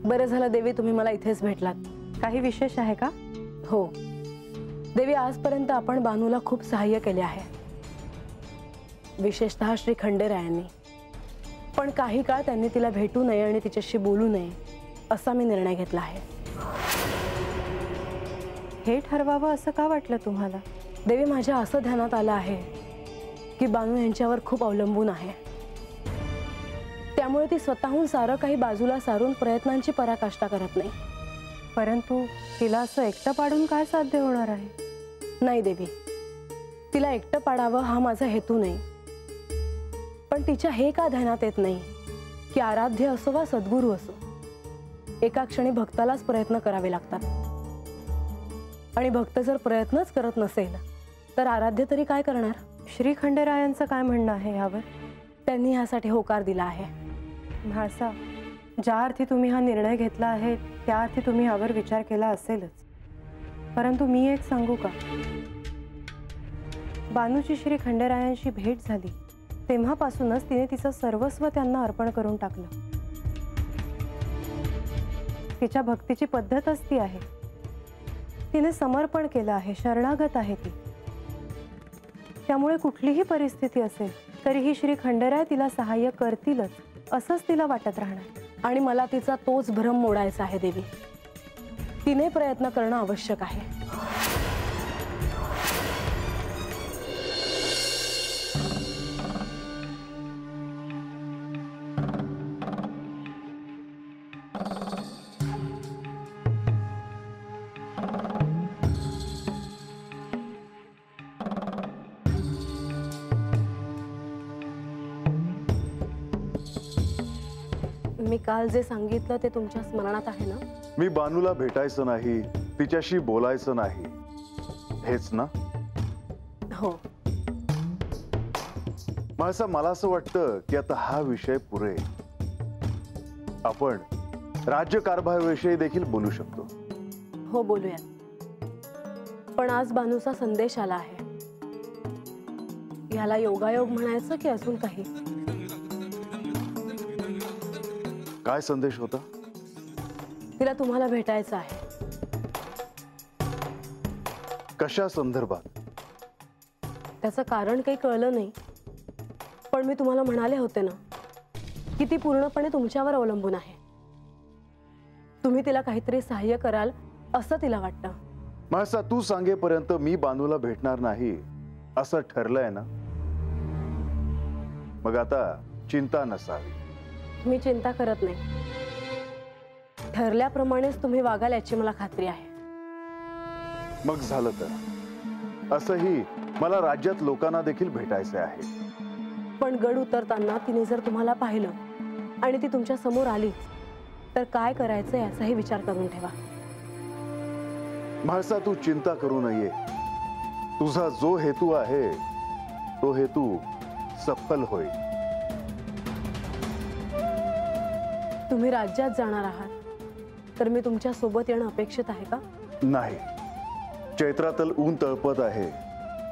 बरं झालं देवी, तुम्ही मला इथेच भेटलात. काही विशेष आहे का? हो देवी, आजपर्यंत आपण बानूला खूप सहाय्य केले आहे, विशेषतः श्री खंडेरायांनी. पण काही काळ त्यांनी तिला भेटू नये आणि तिच्याशी बोलू नये असा मी निर्णय घेतला आहे. हे ठरवावं असं का वाटलं तुम्हाला? देवी, माझ्या असं ध्यानात आलं आहे की बानू यांच्यावर खूप अवलंबून आहे. त्यामुळे ती स्वतःहून सारं काही बाजूला सारून प्रयत्नांची पराकाष्ठा करत नाही. परंतु तिला असं एकटं पाडून काय साध्य होणार आहे? नाही देवी, तिला एकटं पाडावं हा माझा हेतू नाही. पण तिच्या हे का ध्यानात येत नाही की आराध्य असो वा सद्गुरू असो, एका क्षणी भक्तालाच प्रयत्न करावे लागतात. आणि भक्त जर प्रयत्नच करत नसेल तर आराध्य तरी काय करणार? श्री खंडेरायांचं काय म्हणणं आहे यावर? त्यांनी यासाठी होकार दिला आहे. म्हाळसा, ज्या अर्थी तुम्ही हा निर्णय घेतला आहे त्या अर्थी तुम्ही यावर विचार केला असेलच. परंतु मी एक सांगू का, बानूची श्री खंडेरायांशी भेट झाली तेव्हापासूनच तिने तिचं सर्वस्व त्यांना अर्पण करून टाकलं. तिच्या भक्तीची पद्धतच ती आहे. तिने समर्पण केलं आहे, शरणागत आहे ती. त्यामुळे कुठलीही परिस्थिती असेल तरीही श्री खंडेराय तिला सहाय्य करतीलच असंच तिला वाटत राहणार. आणि मला तिचा तोच भ्रम मोडायचा आहे देवी. तिने प्रयत्न करणं आवश्यक आहे. मी काल जे सांगितलं ते तुमच्या स्मरणात आहे ना? मी बानूला भेटायचं नाही, तिच्याशी बोलायचं नाही, हेच ना? हो. माझं मला असं वाटतं की आता हा विषय पुरे. आपण राज्यकारभाराविषयी देखील बोलू शकतो. हो बोलूया. पण आज बानूचा संदेश आला आहे. याला योगायोग म्हणायचं की अजून काही? काय संदेश होता? तिला तुम्हाला भेटायचं आहे. कशा संदर्भात? त्याचं कारण काही कळलं नाही, पण मी तुम्हाला म्हणाले होते ना की ती पूर्णपणे तुमच्यावर अवलंबून आहे. तुम्ही तिला काहीतरी सहाय्य कराल असं तिला वाटतं. मासा, तू सांगेपर्यंत मी बानूला भेटणार नाही असं ठरलंय ना? मग आता चिंता नसावी. मी चिंता करत नाही. ठरल्याप्रमाणेच तुम्ही वागाल याची मला खात्री आहे. मग झालं तर असंही मला राज्यात लोकांना देखील भेटायचे आहे. पण गड उतरताना तिने जर तुम्हाला पाहिलं आणि ती तुमच्या समोर आलीच तर काय करायचं याचाही विचार करून ठेवा. म्हाळसा, तू चिंता करू नये. तुझा जो हेतू आहे तो हेतू सफल होईल. तुम्ही राज्यात जाणार आहात तर मी तुमच्या सोबत येणं अपेक्षित आहे का? नाही. चैत्रातल ऊन तळपत आहे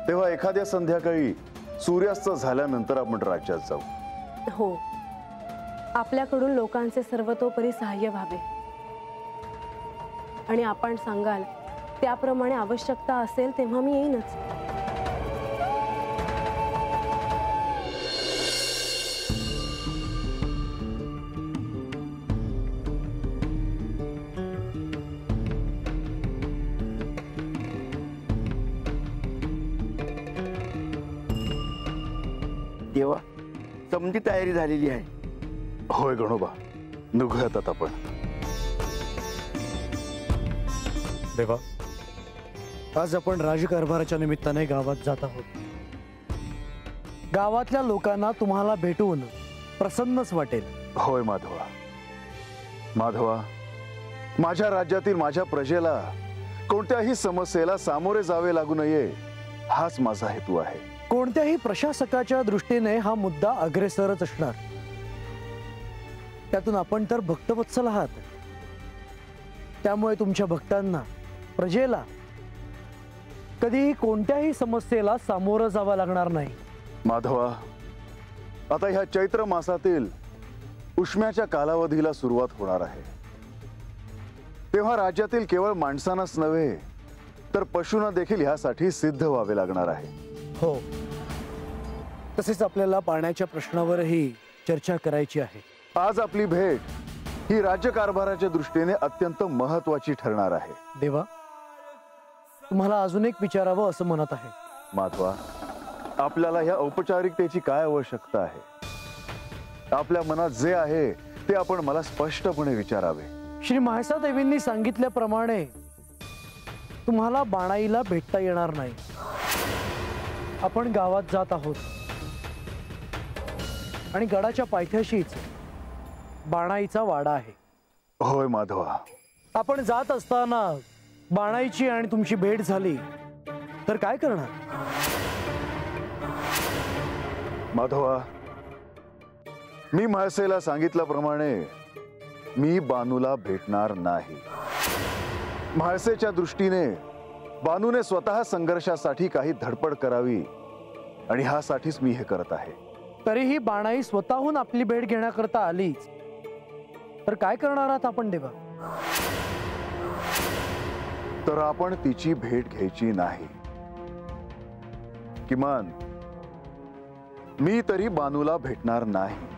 तेव्हा एखाद्या संध्याकाळी सूर्यास्त झाल्यानंतर आपण राज्यात जाऊ. हो, आपल्याकडून लोकांचे सर्वतोपरी सहाय्य व्हावे आणि आपण सांगाल त्याप्रमाणे आवश्यकता असेल तेव्हा मी येईनच. देवा, समजी तयारी झालेली आहे. होय गणोबा, निघूयात आता आपण. देवा, आज आपण राजकारभाराच्या निमित्ताने गावात जात आहोत. गावातल्या लोकांना तुम्हाला भेटून प्रसन्नच वाटेल. होय माधवा. माधवा, माझ्या राज्यातील माझ्या प्रजेला कोणत्याही समस्येला सामोरे जावे लागू नये हाच माझा हेतू आहे. कोणत्याही प्रशासकाच्या दृष्टीने हा मुद्दा अग्रेसरच असणार. त्यातून आपण तर भक्तवत्सल आहात. त्यामुळे तुमच्या भक्तांना, प्रजेला कधीही कोणत्याही समस्येला सामोरं जावं लागणार नाही. माधवा, आता ह्या चैत्र मासातील उष्म्याच्या कालावधीला सुरुवात होणार आहे. तेव्हा राज्यातील केवळ माणसांनाच नव्हे तर पशूंना देखील ह्यासाठी सिद्ध व्हावे लागणार आहे. हो, तसेच आपल्याला पाण्याच्या प्रश्नावरही चर्चा करायची आहे. आज आपली भेट ही राज्यकारभाराच्या दृष्टीने अत्यंत महत्वाची ठरणार आहे. देवा, तुम्हाला अजून एक विचारावं असं म्हणत आहे. माधवा, आपल्याला ह्या औपचारिकतेची काय आवश्यकता आहे? आपल्या मनात जे आहे ते आपण मला स्पष्टपणे विचारावे. श्री म्हाळसा देवींनी सांगितल्याप्रमाणे तुम्हाला बाणाईला भेटता येणार नाही. आपण गावात जात आहोत आणि गडाच्या पायथ्याशीच बाणाईचा वाडा आहे. होय माधवा. आपण जात असताना बाणाईची आणि तुमची भेट झाली तर काय करणार? माधवा, मी म्हाळसेला सांगितल्याप्रमाणे मी बानूला भेटणार नाही. म्हाळसेच्या दृष्टीने बानूने स्वतः संघर्षासाठी काही धडपड करावी आणि ह्यासाठीच मी हे करत आहे. तरीही बाणाई स्वतःहून आपली भेट घेण्याकरता आलीच तर काय करणार आहात आपण देवा? तर आपण तिची भेट घ्यायची नाही. किमान मी तरी बानूला भेटणार नाही.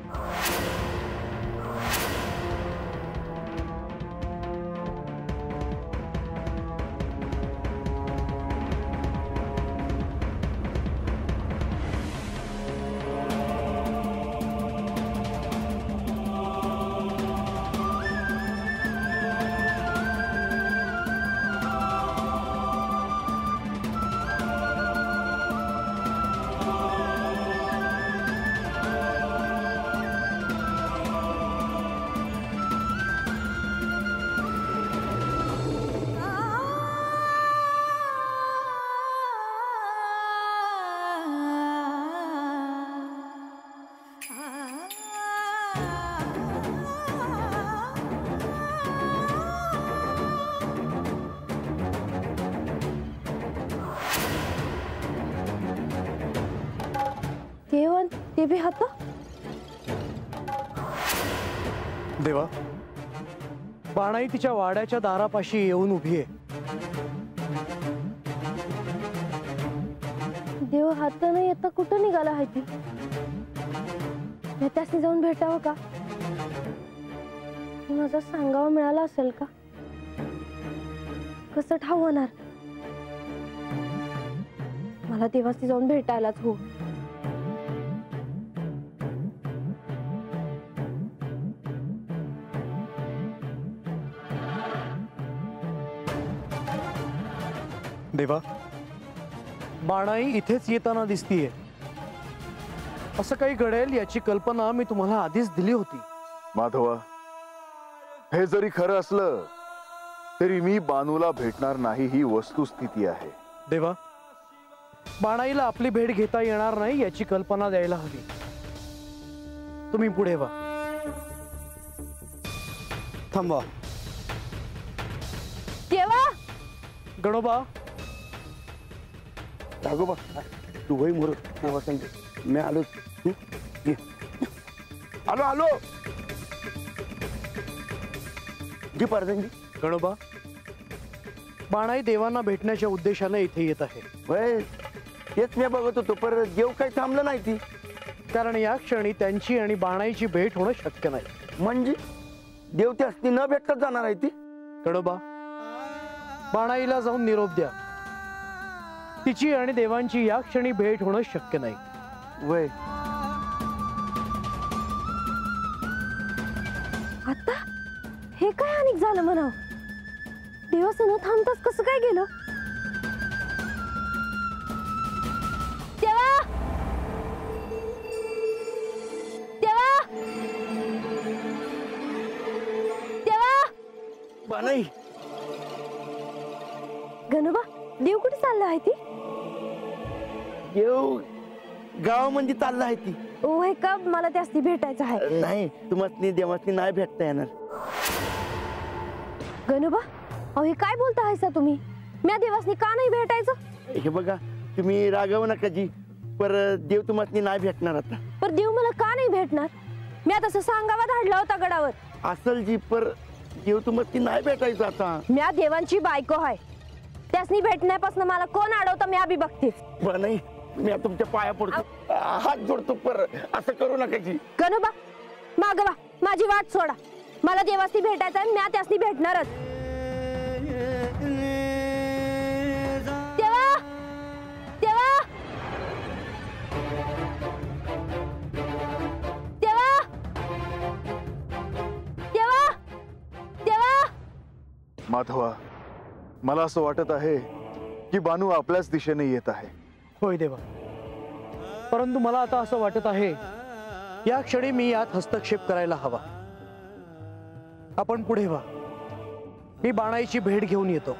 केवळ ते बी हात. देवा, बाणाई तिच्या वाड्याच्या दारापाशी येऊन उभी आहे. देव हात नाही येता कुठं निघाला आहे ती? मी त्यासनी जाऊन भेटावं का? माझा सांगावा मिळाला असेल का? कसं ठाव होणार? मला देवासी जाऊन भेटायलाच हो. देवा, बाणाई इथेच येताना दिसतीये. असं काही घडेल याची कल्पना मी तुम्हाला आधीच दिली होती. माधवा, हे जरी खरं असलं तरी मी बानूला भेटणार नाही ही वस्तुस्थिती आहे. देवा, बाणाईला आपली भेट घेता येणार नाही याची कल्पना द्यायला हवी. तुम्ही पुढे वा. थांबा. देवा, गणोबा, राघोबा, तू वही मोर तेव्हा सांग. मी आलो. आलो आलो. जी पारदंगी. गणोबा, बाणाई देवांना भेटण्याच्या उद्देशाने इथे येत आहे. वय तेच मी बघत होतो, पर देव काही थांबलं नाही ती. कारण या क्षणी त्यांची आणि बाणाईची भेट होणं शक्य नाही. म्हणजे देव ती असती न भेटता जाणार आहे ती. गणोबा, बाणाईला जाऊन निरोप द्या. तिची आणि देवांची या क्षणी भेट होणं शक्य नाही. वय आता हे काय अनेक झालं म्हणाव? देवाचं न थांबताच कसं काय गेलं? देवा, देवा, देवा. बाणाई. गणोबा, देव कुठे चालला आहे ती? देव गावामध्ये चालला आहे ती. ओ हे का, मला त्यासनी भेटायचं आहे. नाही, तुम्हाला देवासनी नाही भेटता येणार. गणोबा, अहो हे काय बोलता आहेसा तुम्ही? म्या देवासनी का नाही भेटायचं? हे बघा, तुम्ही रागवू नका जी, पर देव तुम्हाला नाही भेटणार आता. पर देव मला का नाही भेटणार? म्या तसं सांगावा धाडला होता गडावर. असल जी, पर देव तुम्हाला नाही भेटायचं आता. म्या देवांची बायको आहे, त्यासनी भेटण्यापासून मला कोण अडवतं म्या बी बघतेच. बरं नाही, मी तुमच्या पाया पडतो, हात जोडतो, पर असं करू नका जी. गणोबा मागवा, माझी वाट सोडा. मला देवासनी भेटायचं आहे, म्या त्यासनी भेटणारच. देवा देवा देवा देवा देवा. माधवा, मला असं वाटत आहे की बानू आपल्याच दिशेने येत आहे. होय देवा, परंतु मला आता असं वाटत आहे या क्षणी मी यात हस्तक्षेप करायला हवा. आपण पुढे व्हा, मी बाणाईची भेट घेऊन येतो.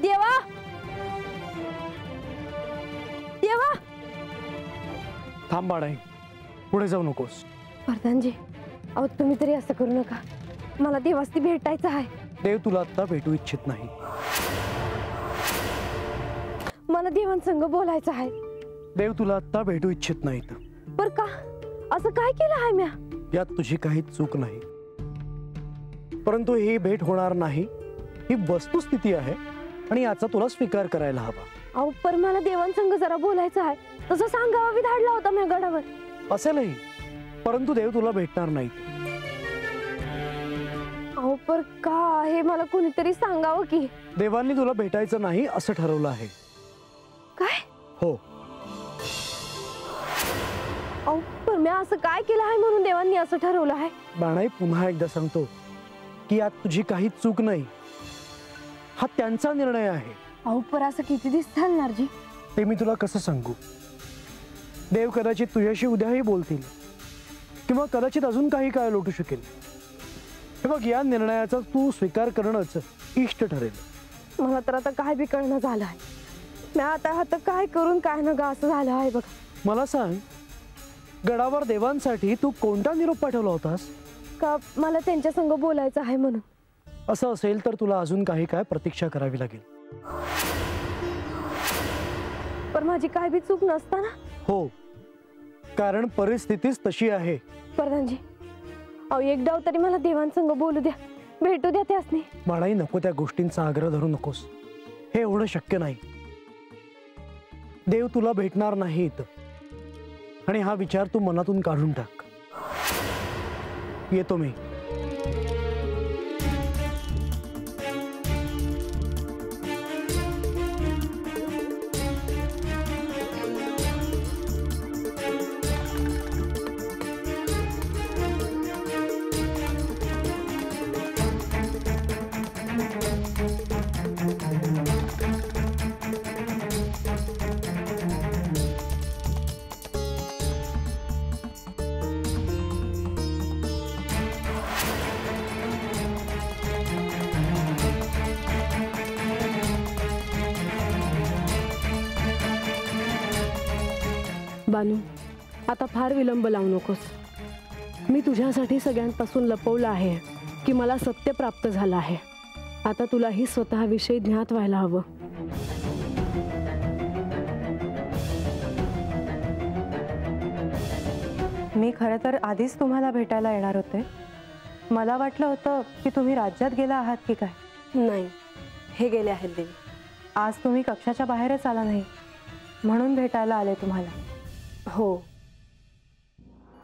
देवा देवा. थांब बाणाई, पुढे जाऊ नकोस. प्रधानजी, अहो तुम्ही तरी असं करू नका. मला देवासनी भेटायचं आहे. देव तुला आता भेटू इच्छित नाही. मला देवांसंग बोलायचं आहे. देव तुला आता भेटू इच्छित नाहीत. पर का असं काय केलं आहे म्या? यात तुझी काही चूक नाही, परंतु ही भेट होणार नाही ही वस्तुस्थिती आहे आणि याचा तुला स्वीकार करायला हवा. अहो पर मला देवांसंग जरा बोलायचं आहे. तसं सांगावं बी धाडला होता म्या गडावर. असेलही, परंतु देव तुला भेटणार नाही. अहो पर का हे मला कोणीतरी सांगावं की. देवांनी तुला भेटायचं नाही असं ठरवलं आहे. काय? हो. अहो पर म्या असं काय केलं आहे म्हणून देवांनी असं ठरवलं आहे? बाणाई, पुन्हा एकदा सांगतो की यात तुझी काही चूक नाही. हा त्यांचा निर्णय आहे. अहो पर असं किती दिवस चालणार जी? ते मी तुला कसं सांगू. देव कदाचित तुझ्याशी उद्याही बोलतील किंवा कदाचित अजून काही काळ लोटू शकेल. हे बघ, या निर्णयाचा तू स्वीकार करणंच इष्ट ठरेल. मला तर आता काय बी कळणं झालं आहे. मी आता काय करून काय न गा असं झालं आहे बघ. मला सांग, गडावर देवांसाठी तू कोणता निरोप पाठवला होतास? का मला त्यांच्या संग बोलायचं आहे म्हणून. असं असेल तर तुला अजून काही काय प्रतीक्षा करावी लागेल. पण माझी काय बी चूक नसताना. हो, कारण परिस्थितीच तशी आहे. प्रधानजी, अहो एक डाव तरी मला देवांसंग बोलू द्या, भेटू द्या त्यासनी. बाणाई, नको त्या गोष्टींचा आग्रह धरू नकोस. हे एवढं शक्य नाही. देव तुला भेटणार नाहीत आणि हा विचार तू मनातून काढून टाक. येतो मी. बानू, आता फार विलंब लावू नकोस. मी तुझ्यासाठी सगळ्यांपासून लपवलं आहे की मला सत्य प्राप्त झालं आहे. आता तुलाही स्वतःविषयी ज्ञात व्हायला हवं. मी खरं तर आधीच तुम्हाला भेटायला येणार होते. मला वाटलं होतं की तुम्ही राज्यात गेला आहात की काय. नाही, हे गेले आहेत देवी. आज तुम्ही कक्षाच्या बाहेरच आला नाही म्हणून भेटायला आले तुम्हाला. हो,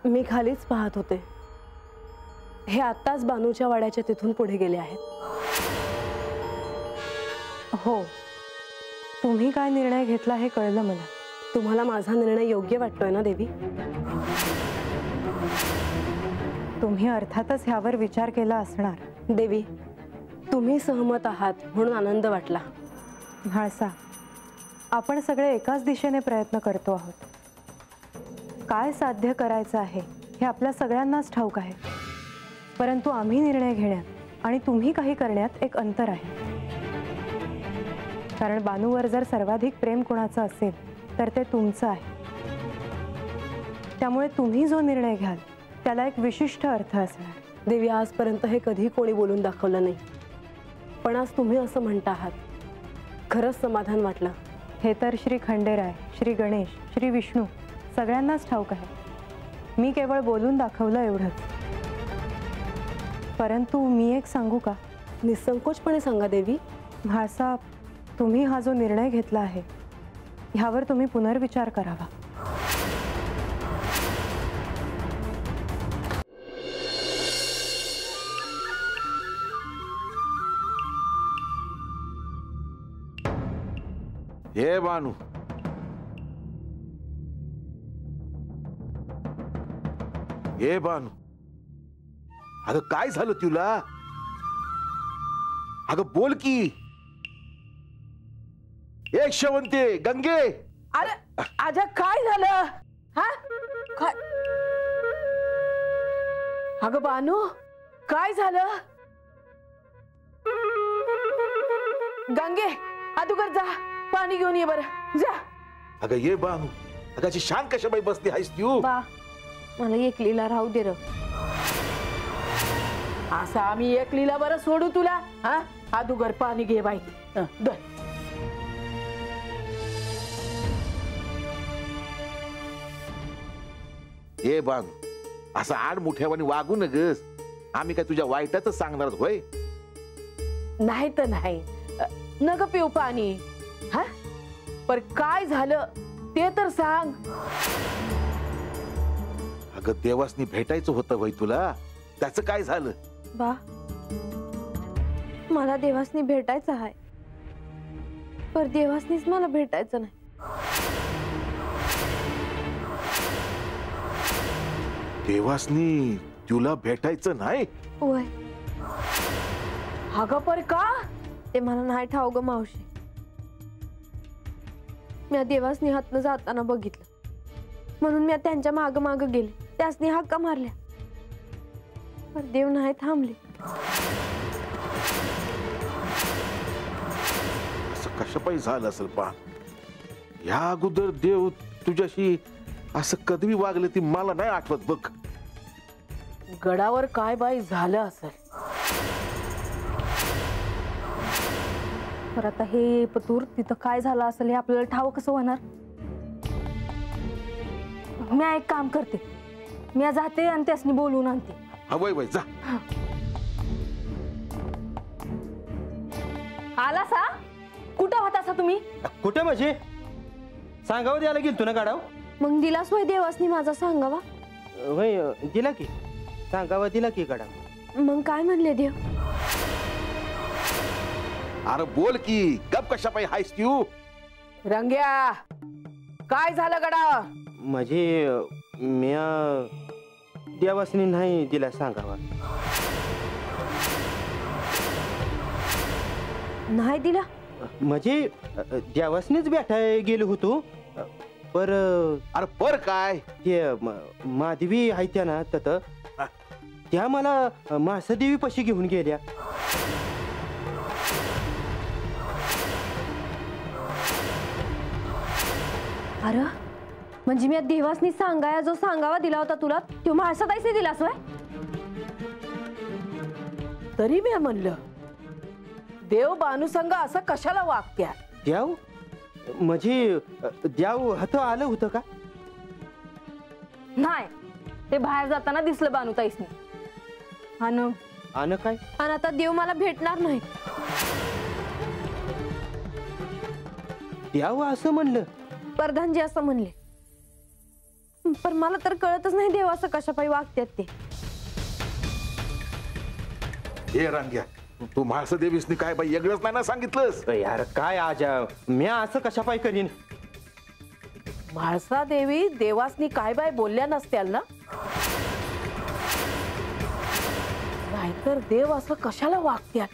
मी खालीच पाहत होते. हे आत्ताच बानूच्या वाड्याच्या तिथून पुढे गेले आहेत. हो, तुम्ही काय निर्णय घेतला हे कळलं मला. तुम्हाला माझा निर्णय योग्य वाटतोय ना देवी? तुम्ही अर्थातच ह्यावर विचार केला असणार. देवी, तुम्ही सहमत आहात म्हणून आनंद वाटला. म्हाळसा, आपण सगळे एकाच दिशेने प्रयत्न करतो आहोत. काय साध्य करायचं आहे हे आपल्या सगळ्यांनाच ठाऊक आहे. परंतु आम्ही निर्णय घेण्यात आणि तुम्ही काही करण्यात एक अंतर आहे. कारण बानूवर जर सर्वाधिक प्रेम कोणाचं असेल तर ते तुमचं आहे. त्यामुळे तुम्ही जो निर्णय घ्याल त्याला एक विशिष्ट अर्थ असणार. देवी, आजपर्यंत हे कधी कोणी बोलून दाखवलं नाही, पण आज तुम्ही असं म्हणता आहात, खरंच समाधान वाटलं. हे तर श्री खंडेराय, श्री गणेश, श्री विष्णू सगळ्यांनाच ठाऊक आहे. मी केवळ बोलून दाखवलं एवढंच. परंतु मी एक सांगू का? निसंकोचपणे सांगा देवी. म्हाळसा, तुम्ही हा जो निर्णय घेतला आहे ह्यावर तुम्ही पुनर्विचार करावा. हे बानू, हे बानू, अगं काय झालं तुला? अगं बोल की. एक शवंते, गंगे. अरे आजा, काय झालं? हा काय? अगं बानू, काय झालं? गंगे, अगोदर जा, पाणी घेऊन ये बरं, जा. अगं ये बानू, अगाची शान कशा बाई बसली आहेस तू? बा, मला एकलीला राहू दे र. असं आम्ही एकलीला बरं सोडू तुला? हा, अगोदर पाणी घे बाई. दर. हे बानू, असं आड मोठ्यावानी वागू नगस. आम्ही काय तुझ्या वाईटाच सांगणार होय? नाही तर नाही, नग पिऊ पाणी. हा, पर काय झालं ते तर सांग. अगं देवासनी भेटायचं होतं वय तुला, त्याचं काय झालं? बा, मला देवासनी भेटायचं आहे, पर देवासनीच मला भेटायचं नाही. देवासनी तुला भेटायचं नाही? होय, अगं पर का? ते मला नाही ठाऊक मावशी. मी देवासनी हातनं जाताना बघितलं, म्हणून मी त्यांच्या माग माग गेले. त्यासनी हाका मारल्या, पण देव नाही थांबले. असं कशापायी झालं असेल पा? या अगोदर देव तुझ्याशी असं कधी वागले ती मला नाही आठवत बघ. गडावर काय बाई झालं असेल? तर आता हे पतूर तिथं काय झालं असेल हे आपल्याला ठाऊक कसं होणार? मी एक काम करते, मी जाते आणि त्यासनी बोलून आणते. वय वय जा. आला सा? कुठं होता सा तुम्ही? कुठे म्हणजे सांगावं द्यायला गेलतो ना गाडाव. मग दिलास वय देवासनी माझा सांगावा? होय दिला की, सांगावा दिला की गाडाव. मग काय म्हणले देव? अरे बोल की, गप कशापायी हायस तू? रंग्या, काय झालं गडा? म्हणजे म्या देवासनी नाही दिला सांगावा. नाही दिला म्हणजे देवासनीच भेटाय गेलो होतो, पर अरे पर काय? ते माधवी आहे त्या ना तत, त्या मला मासादेवी पशी घेऊन गेल्या. अरे म्हणजे मी देवासनी सांगाया जो सांगावा दिला होता तुला, तो मासा ताईसे दिलास वय? तरी मी म्हणलं, देव बानुसंग असं कशाला वागत्या? द्याव म्हणजे द्याव हात आलं होतं का? नाही, ते बाहेर जाताना दिसलं बानुताईसनी. आण काय? आणि आता देव मला भेटणार नाही. द्याव असं म्हणलं? प्रधानजी असं म्हणले, पण मला तर कळतच नाही देव असं कशापायी वागतात ते. हे रांग्या, तू म्हाळसा देवीसनी काय बाई वेगळंच नाही ना सांगितलंस? यार काय आजा, म्या असं कशापायी करीन? म्हाळसा देवी देवासनी काय बाय बोलल्या नसत्याल ना? नाहीतर देव असं कशाला वागत्याल?